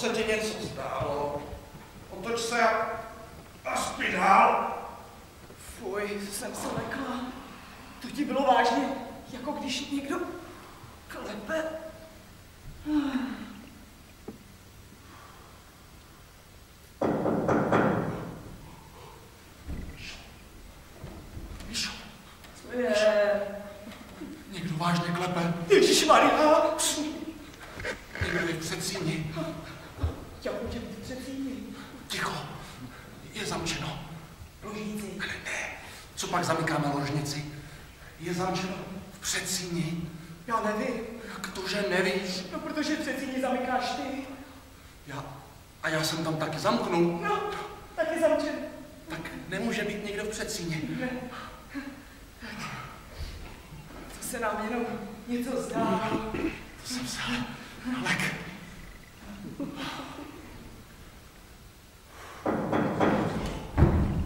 se ti něco zdálo. Otoč se a spí dál. Fuj, jsem se lekla. To ti bylo vážně, jako když někdo klepe. Míšo. Co je? Někdo vážně klepe. Ježišmarja. Někdo je v předsíni. Jak může být v předsíni? Ticho. Je zamčeno. Ložnici. Ne. Co pak zamykáme ložnici? Je zamčeno v předsíni. Já nevím. Jak to, že nevíš? No, protože v předsíni zamykáš ty. Já jsem tam taky zamknul. No, taky zamčen. Tak nemůže být někdo v předsíni. Ne. Tak. To se nám jenom něco zdá. To jsem se lek.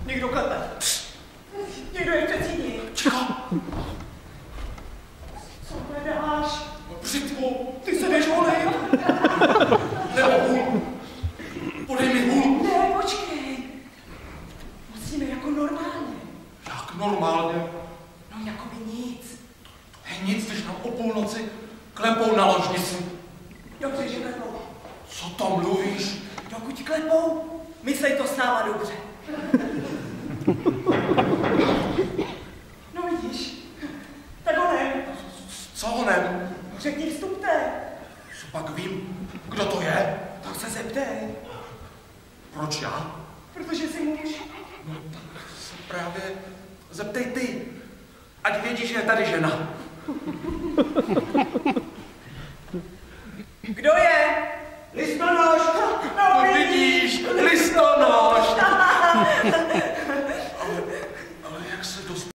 Někdo klepe. Někdo je v předsíni. Ticho. Co hledáš? Břitvu. Ty se jdeš volit. Nebo hůl. Podej mi hůl. Ne, počkej. Musíme jako normálně. Jak normálně? No, jako by nic. Hej, nic, když nám o půlnoci klepou na ložnici. Dobře, že klepou. Co to mluvíš? Dokud klepou, myslej to s náma dobře. No vidíš, tak honem. Co honem? Řekni vstupte. Co pak vím, kdo to je? Tak se zeptej. Proč já? Protože jsi muž. No tak se právě zeptej ty. Ať vědí, že je tady žena.